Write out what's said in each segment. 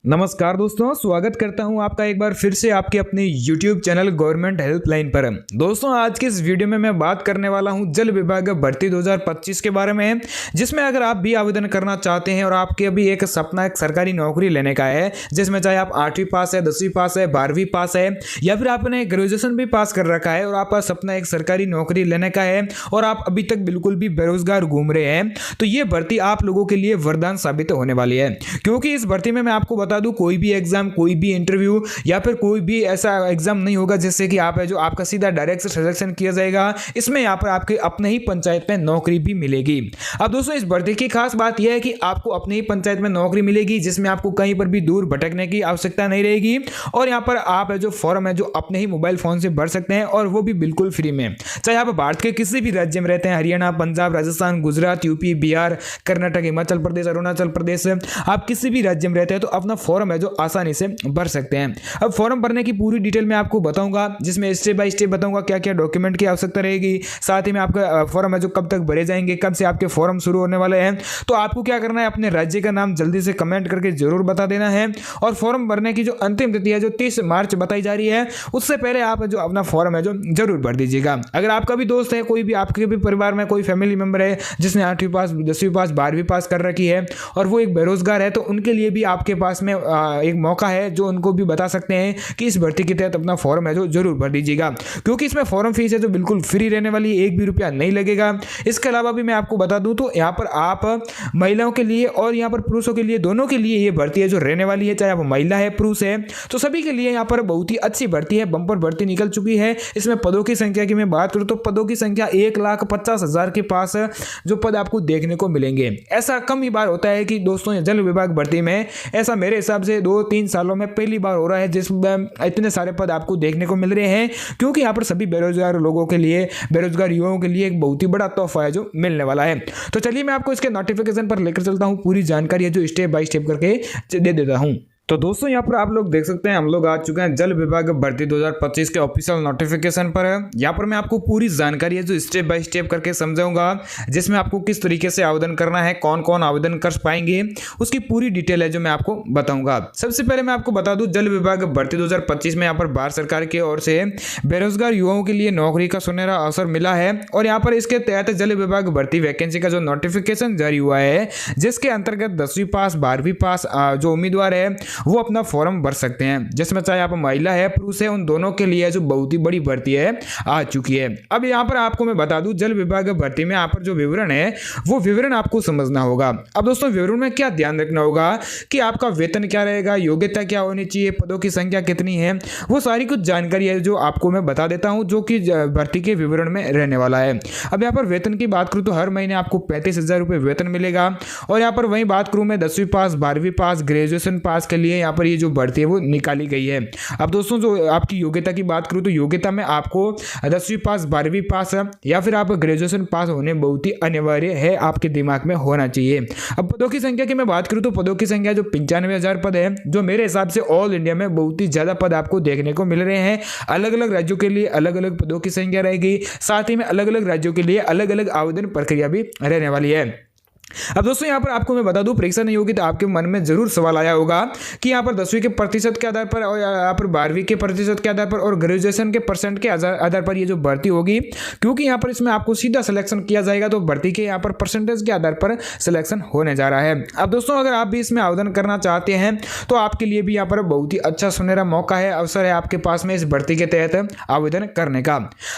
नमस्कार दोस्तों, स्वागत करता हूं आपका एक बार फिर से आपके अपने YouTube चैनल गवर्नमेंट हेल्पलाइन पर। दोस्तों, आज के इस वीडियो में मैं बात करने वाला हूं जल विभाग भर्ती 2025 के बारे में, जिसमें अगर आप भी आवेदन करना चाहते हैं और आपके अभी एक सपना एक सरकारी नौकरी लेने का है, जिसमें चाहे आप 8वीं पास है, 10वीं पास है, 12वीं पास है या फिर आपने ग्रेजुएशन भी पास कर रखा है और आपका सपना एक सरकारी नौकरी लेने का है और आप अभी तक बिल्कुल भी बेरोजगार घूम रहे हैं, तो ये भर्ती आप लोगों के लिए वरदान साबित होने वाली है। क्योंकि इस भर्ती में मैं आपको बता दूं, कोई भी एग्जाम, कोई भी इंटरव्यू या फिर कोई भी ऐसा एग्जाम नहीं होगा जिससे कि आप है जो आपका सीधा डायरेक्ट सिलेक्शन किया जाएगा। इसमें यहाँ पर आपके अपने ही पंचायत में नौकरी भी मिलेगी। अब दोस्तों, इस भर्ती की खास बात यह है कि आपको अपने ही पंचायत में नौकरी मिलेगी, जिसमें आपको कहीं पर भी दूर भटकने की आवश्यकता नहीं रहेगी और यहाँ पर आप है जो फॉर्म है जो अपने ही मोबाइल फोन से भर सकते हैं और वो भी बिल्कुल फ्री में। चाहे आप भारत के किसी भी राज्य में रहते हैं, हरियाणा, पंजाब, राजस्थान, गुजरात, यूपी, बिहार, कर्नाटक, हिमाचल प्रदेश, अरुणाचल प्रदेश, आप किसी भी राज्य में रहते हैं तो अपना फॉर्म है जो आसानी से भर सकते हैं। अब फॉर्म भरने की पूरी डिटेल मैं आपको बताऊंगा, जिसमें स्टेप बाय स्टेप बताऊंगा क्या क्या डॉक्यूमेंट की आवश्यकता रहेगी, साथ ही में आपका फॉर्म है जो कब तक भरे जाएंगे, कब से आपके फॉर्म शुरू होने वाले हैं। तो आपको क्या करना है, अपने राज्य का नाम जल्दी से कमेंट करके जरूर बता देना है और फॉर्म भरने की जो अंतिम तिथि है जो 30 मार्च बताई जा रही है, उससे पहले आप जो अपना फॉर्म है जो जरूर भर दीजिएगा। अगर आपका भी दोस्त है, कोई भी आपके भी परिवार में कोई फैमिली मेंबर है जिसने 8वीं पास, 10वीं पास, 12वीं पास कर रखी है और वो एक बेरोजगार है, तो उनके लिए भी आपके पास में एक मौका है जो उनको भी बता सकते हैं कि इस भर्ती के तहत अपना फॉर्म है जो जरूर भर दीजिएगा। क्योंकि इसमें फॉर्म फीस है जो बिल्कुल फ्री रहने वाली है, 1 भी रुपया नहीं लगेगा। इसके अलावा भी मैं आपको बता दूं तो यहाँ पर आप महिलाओं के लिए और यहाँ पर पुरुषों के लिए, दोनों के लिए ये भर्ती है जो रहने वाली है। चाहे आप महिला है, पुरुष है, तो सभी के लिए यहाँ पर बहुत ही अच्छी भर्ती है, बम्पर भर्ती निकल चुकी है। इसमें पदों की संख्या की मैं बात करूँ तो पदों की संख्या 1,50,000 के पास जो पद आपको देखने को मिलेंगे। ऐसा कम ही बार होता है कि दोस्तों जल विभाग भर्ती में, ऐसा मेरे हिसाब से 2-3 सालों में पहली बार हो रहा है जिसमें इतने सारे पद आपको देखने को मिल रहे हैं। क्योंकि यहाँ पर सभी बेरोजगार लोगों के लिए, बेरोजगार युवाओं के लिए एक बहुत ही बड़ा तोहफा है जो मिलने वाला है। तो चलिए मैं आपको इसके नोटिफिकेशन पर लेकर चलता हूँ, पूरी जानकारी है जो स्टेप बाय स्टेप करके दे देता हूँ। तो दोस्तों, यहाँ पर आप लोग देख सकते हैं हम लोग आ चुके हैं जल विभाग भर्ती 2025 के ऑफिशियल नोटिफिकेशन पर। यहाँ पर मैं आपको पूरी जानकारी है जो स्टेप बाय स्टेप करके समझाऊंगा, जिसमें आपको किस तरीके से आवेदन करना है, कौन कौन आवेदन कर पाएंगे, उसकी पूरी डिटेल है जो मैं आपको बताऊंगा। सबसे पहले मैं आपको बता दूं, जल विभाग भर्ती 2025 में यहाँ पर भारत सरकार की ओर से बेरोजगार युवाओं के लिए नौकरी का सुनहरा अवसर मिला है और यहाँ पर इसके तहत जल विभाग भर्ती वैकेंसी का जो नोटिफिकेशन जारी हुआ है, जिसके अंतर्गत 10वीं पास, 12वीं पास जो उम्मीदवार है वो अपना फॉर्म भर सकते हैं। जिसमें चाहे आप महिला है, पुरुष है, उन दोनों के लिए जो बहुत ही बड़ी भर्ती है आ चुकी है। अब यहाँ पर आपको मैं बता दूं, जल विभाग भर्ती में यहाँ पर जो विवरण है वो विवरण आपको समझना होगा। अब दोस्तों, विवरण में क्या ध्यान रखना होगा कि आपका वेतन क्या रहेगा, योग्यता क्या होनी चाहिए, पदों की संख्या कितनी है, वो सारी कुछ जानकारी है जो आपको मैं बता देता हूँ, जो कि भर्ती के विवरण में रहने वाला है। अब यहाँ पर वेतन की बात करूँ तो हर महीने आपको 35,000 रुपये वेतन मिलेगा और यहाँ पर वही बात करूँ मैं 10वीं पास, 12वीं पास, ग्रेजुएशन पास के लिए यहाँ पर ये जो भर्ती है वो निकाली गई है। अब दोस्तों, जो आपकी योग्यता की बात करूं तो योग्यता में आपको 10वीं पास, 12वीं पास या फिर आप ग्रेजुएशन पास होने बहुत ही अनिवार्य है, आपके दिमाग में होना चाहिए। अब पदों की संख्या की मैं बात करूं तो पदों की संख्या जो 95,000 पद है, जो मेरे हिसाब से ऑल इंडिया में बहुत ही ज्यादा पद आपको देखने को मिल रहे हैं। अलग अलग राज्यों के लिए अलग अलग पदों की संख्या रहेगी, साथ ही में अलग अलग राज्यों के लिए अलग अलग आवेदन प्रक्रिया भी रहने वाली है। अब दोस्तों, यहाँ पर आपको मैं बता दूं, परीक्षा नहीं होगी तो आपके मन में जरूर सवाल आया होगा कि यहाँ पर 10वीं के प्रतिशत के आधार पर और यहाँ पर 12वीं के प्रतिशत के आधार पर और ग्रेजुएशन के परसेंट के आधार पर ये जो भर्ती होगी, क्योंकि यहाँ पर इसमें आपको सीधा सिलेक्शन किया जाएगा, तो भर्ती के यहाँ पर परसेंटेज के आधार पर सिलेक्शन होने जा रहा है। अब दोस्तों, अगर आप भी इसमें आवेदन करना चाहते हैं तो आपके लिए भी यहाँ पर बहुत ही अच्छा सुनहरा मौका है, अवसर है आपके पास में इस भर्ती के तहत आवेदन करने का।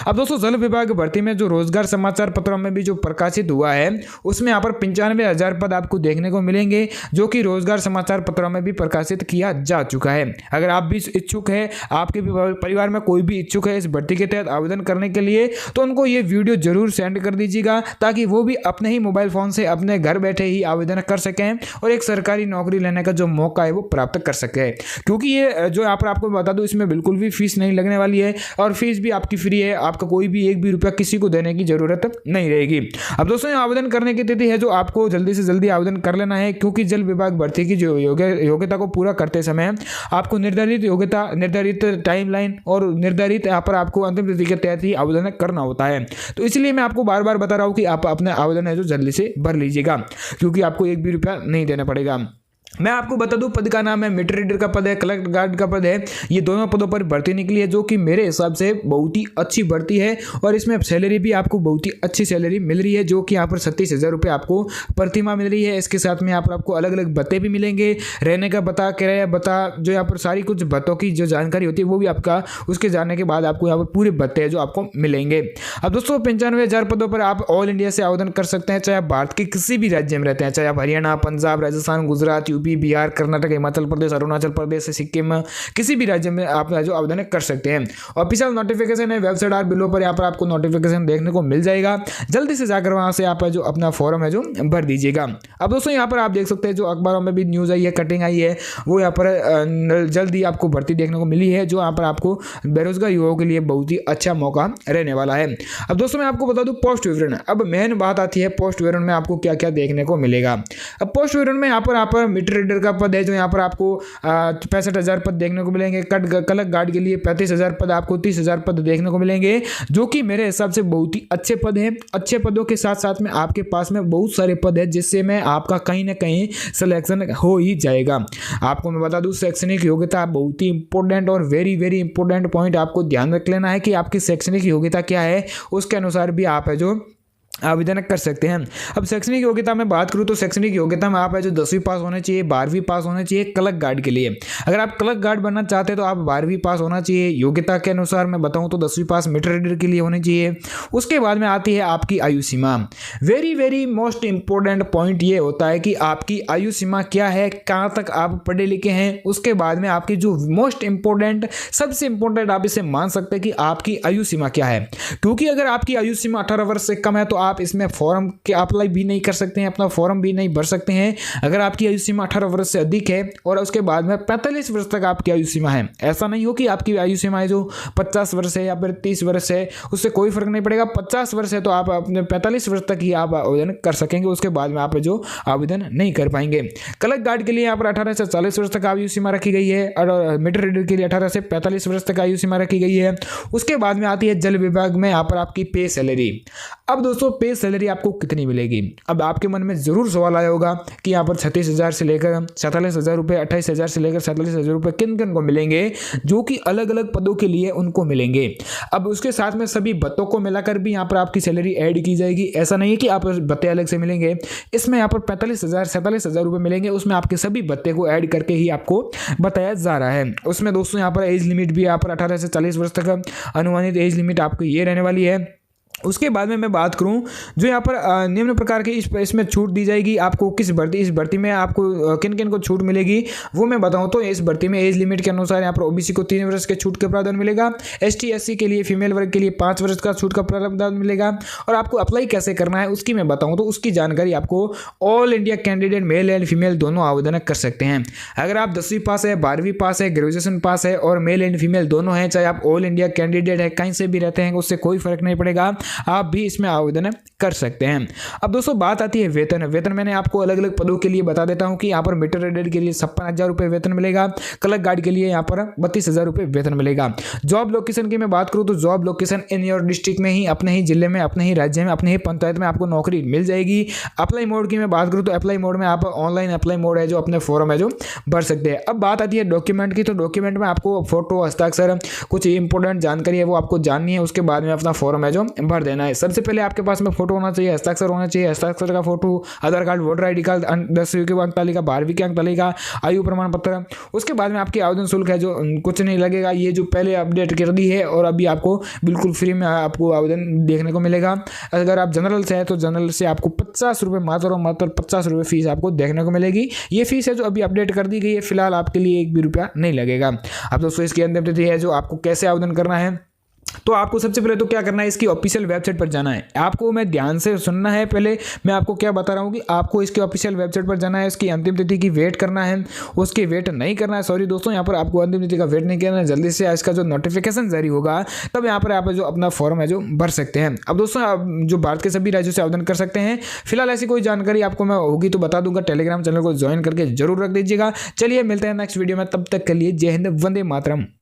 अब दोस्तों, जल विभाग भर्ती में जो रोजगार समाचार पत्रों में भी जो प्रकाशित हुआ है, उसमें यहाँ पर 95,000 पद आपको देखने को मिलेंगे, जो कि रोजगार समाचार पत्रों में भी प्रकाशित किया जा चुका है। अगर आप भी इच्छुक है, आपके भी परिवार में कोई भी इच्छुक है इस भर्ती के तहत आवेदन करने के लिए, तो उनको ये वीडियो जरूर सेंड कर दीजिएगा, ताकि वो भी अपने ही मोबाइल फोन से अपने घर बैठे ही आवेदन कर सकें और एक सरकारी नौकरी लेने का जो मौका है वो प्राप्त कर सके। क्योंकि ये जो यहाँ पर आपको बता दूं, इसमें बिल्कुल भी फीस नहीं लगने वाली है और फीस भी आपकी फ्री है, आपका कोई भी 1 भी रुपया किसी को देने की जरूरत नहीं रहेगी। अब दोस्तों, आवेदन करने की तिथि है जो आपको जल्दी से जल्दी आवेदन कर लेना है, क्योंकि जल विभाग भर्ती की जो योग्यता को पूरा करते समय आपको निर्धारित योग्यता, निर्धारित टाइमलाइन और निर्धारित यहाँ पर आपको अंतिम तिथि के तहत ही आवेदन करना होता है। तो इसलिए मैं आपको बार बार बता रहा हूँ कि आप अपने आवेदन है जो जल्दी से भर लीजिएगा, क्योंकि आपको 1 भी रुपया नहीं देना पड़ेगा। मैं आपको बता दूं पद का नाम है मीटर रीडर का पद है, क्लर्क गार्ड का पद है। ये दोनों पदों पर भर्ती निकली है जो कि मेरे हिसाब से बहुत ही अच्छी भर्ती है और इसमें सैलरी भी आपको बहुत ही अच्छी सैलरी मिल रही है जो कि यहाँ पर 37,000 रुपये आपको प्रति माह मिल रही है। इसके साथ में यहाँ पर आपको अलग अलग भत्ते भी मिलेंगे, रहने का भत्ता, किराया भत्ता, जो यहाँ पर सारी कुछ भत्तों की जो जानकारी होती है वो भी आपका उसके जानने के बाद आपको यहाँ पर पूरे भत्ते जो आपको मिलेंगे। अब दोस्तों 95,000 पदों पर आप ऑल इंडिया से आवेदन कर सकते हैं, चाहे आप भारत के किसी भी राज्य में रहते हैं, चाहे आप हरियाणा, पंजाब, राजस्थान, गुजरात, यूपी, बिहार, कर्नाटक, हिमाचल प्रदेश, अरुणाचल प्रदेश, सिक्किम, किसी भी राज्य में आप जो आवेदन कर सकते हैं। ऑफिशियल नोटिफिकेशन है, वेबसाइट और बिलो पर यहाँ पर आपको नोटिफिकेशन देखने को मिल जाएगा। जल्दी से जाकर वहां से आप जो अपना फॉर्म है जो भर दीजिएगा। अब दोस्तों यहाँ पर आप देख सकते हैं जो अखबारों में भी न्यूज़ आई है, कटिंग आई है, वो यहाँ पर जल्दी आपको भर्ती देखने को मिली है जो यहाँ पर आपको बेरोजगार युवाओं के लिए बहुत ही अच्छा मौका रहने वाला है। अब दोस्तों मैं आपको बता दूं पोस्ट विवरण। अब मेन बात आती है पोस्ट विवरण में आपको क्या क्या देखने को मिलेगा। अब पोस्ट विवरण में यहाँ पर मीटर रीडर का पद है जो यहाँ पर आपको 65,000 पद देखने को मिलेंगे। क्लर्क गार्ड के लिए 35,000 पद, आपको 30,000 पद देखने को मिलेंगे जो कि मेरे हिसाब से बहुत ही अच्छे पद हैं। अच्छे पदों के साथ साथ में आपके पास में बहुत सारे पद है जिससे में आपका कहीं ना कहीं सिलेक्शन हो ही जाएगा। आपको मैं बता दूं शैक्षणिक योग्यता बहुत ही इंपॉर्टेंट और वेरी वेरी इंपॉर्टेंट पॉइंट आपको ध्यान रख लेना है कि आपकी शैक्षणिक योग्यता क्या है, उसके अनुसार भी आप है जो आवेदन कर सकते हैं। अब शैक्षणिक योग्यता में बात करूं तो शैक्षणिक योग्यता में आप है जो 10वीं पास होना चाहिए, 12वीं पास होना चाहिए क्लर्क गार्ड के लिए। अगर आप क्लर्क गार्ड बनना चाहते हैं तो आप 12वीं पास होना चाहिए। योग्यता के अनुसार मैं बताऊं तो 10वीं पास मीटर रीडर के लिए होनी चाहिए। उसके बाद में आती है आपकी आयु सीमा। Very very most important point ये होता है कि आपकी आयु सीमा क्या है, कहाँ तक आप पढ़े लिखे हैं। उसके बाद में आपकी जो मोस्ट इंपॉर्टेंट, सबसे इंपॉर्टेंट आप इसे मान सकते हैं कि आपकी आयु सीमा क्या है, क्योंकि अगर आपकी आयु सीमा 18 वर्ष से कम है तो आप इसमें फॉर्म के अप्लाई भी नहीं कर सकते हैं, अपना फॉर्म भी नहीं भर सकते हैं। अगर आपकी आयु सीमा 18 वर्ष से अधिक है और उसके बाद में 45 वर्ष तक आपकी आयु सीमा है, ऐसा नहीं हो कि आपकी आयु सीमा है जो 50 वर्ष है या फिर 30 वर्ष है, उससे कोई फर्क नहीं पड़ेगा। 50 वर्ष है तो आप अपने 45 वर्ष तक ही आप आवेदन कर सकेंगे, उसके बाद में आप जो आवेदन नहीं कर पाएंगे। क्लर्क गार्ड के लिए यहाँ पर 18 से 40 वर्ष तक आयु सीमा रखी गई है और मीटर रीडर के लिए 18 से 45 वर्ष तक आयु सीमा रखी गई है। उसके बाद में आती है जल विभाग में यहाँ पर आपकी पे सैलरी। अब दोस्तों पे सैलरी आपको कितनी मिलेगी। अब आपके मन में जरूर सवाल आया होगा कि यहाँ पर 36,000 से लेकर 47,000 रुपये, 28,000 से लेकर 47,000 रुपये किन किन को मिलेंगे, जो कि अलग अलग पदों के लिए उनको मिलेंगे। अब उसके साथ में सभी भत्तों को मिलाकर भी यहाँ पर आपकी सैलरी ऐड की जाएगी। ऐसा नहीं है कि आप भत्ते अलग से मिलेंगे, इसमें यहाँ पर 45,000 47,000 रुपये मिलेंगे, उसमें आपके सभी भत्ते को ऐड करके ही आपको बताया जा रहा है। उसमें दोस्तों यहाँ पर एज लिमिट भी यहाँ पर 18 से 40 वर्ष तक अनुमानित एज लिमिट आपको ये रहने वाली है। उसके बाद में मैं बात करूं जो यहाँ पर निम्न प्रकार की इसमें छूट दी जाएगी आपको। इस भर्ती में आपको किन किन को छूट मिलेगी वो मैं बताऊं तो इस भर्ती में एज लिमिट के अनुसार यहाँ पर ओबीसी को 3 वर्ष के छूट का प्रावधान मिलेगा, एसटी एससी के लिए फीमेल वर्ग के लिए 5 वर्ष का छूट का प्रावधान मिलेगा। और आपको अप्लाई कैसे करना है उसकी मैं बताऊँ तो उसकी जानकारी आपको all India candidate male and female दोनों आवेदन कर सकते हैं। अगर आप 10वीं पास है, 12वीं पास है, ग्रेजुएशन पास है और मेल एंड फीमेल दोनों हैं, चाहे आप ऑल इंडिया कैंडिडेट है, कहीं से भी रहते हैं, उससे कोई फर्क नहीं पड़ेगा, आप भी इसमें आवेदन कर सकते हैं। अब दोस्तों बात आती है वेतन। वेतन मैंने आपको अलग अलग पदों के लिए बता देता हूं कि यहाँ पर मीटर रीडर के लिए 56,000 रुपये वेतन मिलेगा, क्लर्क गार्ड के लिए यहाँ पर 32,000 रुपये वेतन मिलेगा। जॉब लोकेशन की मैं बात करूँ तो job location in your district में ही, अपने ही जिले में, अपने ही राज्य में, अपने ही पंचायत में आपको नौकरी मिल जाएगी। अप्लाई मोड की मैं बात करूँ तो अप्लाई मोड में आप ऑनलाइन अप्लाई मोड है जो अपने फॉर्म है जो भर सकते हैं। अब बात आती है डॉक्यूमेंट की, तो डॉक्यूमेंट में आपको फोटो, हस्ताक्षर, कुछ इंपॉर्टेंट जानकारी है वो आपको जाननी है, उसके बाद में अपना फॉर्म है जो भर देना है। सबसे पहले आपके पास में फोटो होना चाहिए, हस्ताक्षर होना चाहिए, हस्ताक्षर का फोटो, आधार कार्ड, वोटर आईडी कार्ड, 10वीं की अंक तालिका, 12वीं की अंक तालिका, आयु प्रमाण पत्र। उसके बाद में आपकी आवेदन शुल्क है जो कुछ नहीं लगेगा, ये जो पहले अपडेट कर दी है और अभी आपको बिल्कुल फ्री में आपको आवेदन देखने को मिलेगा। अगर आप जनरल से है तो जनरल से आपको 50 रुपये, मात्र और मात्र 50 रुपये फीस आपको देखने को मिलेगी। ये फीस है जो अभी अपडेट कर दी गई है, फिलहाल आपके लिए 1 भी रुपया नहीं लगेगा। अब दोस्तों इसकी अंतिम तिथि है जो आपको कैसे आवेदन करना है, तो आपको सबसे पहले तो क्या करना है, इसकी ऑफिशियल वेबसाइट पर जाना है। आपको मैं ध्यान से सुनना है, पहले मैं आपको क्या बता रहा हूँ कि आपको इसकी ऑफिशियल वेबसाइट पर जाना है, इसकी अंतिम तिथि की वेट करना है, उसकी वेट नहीं करना है। सॉरी दोस्तों, यहाँ पर आपको अंतिम तिथि का वेट नहीं करना है, जल्दी से इसका जो नोटिफिकेशन जारी होगा तब यहाँ पर आप जो अपना फॉर्म है जो भर सकते हैं। अब दोस्तों आप जो भारत के सभी राज्यों से आवेदन कर सकते हैं। फिलहाल ऐसी कोई जानकारी आपको मैं होगी तो बता दूंगा, टेलीग्राम चैनल को ज्वाइन करके जरूर रख दीजिएगा। चलिए मिलते हैं नेक्स्ट वीडियो में, तब तक के लिए जय हिंद, वंदे मातरम।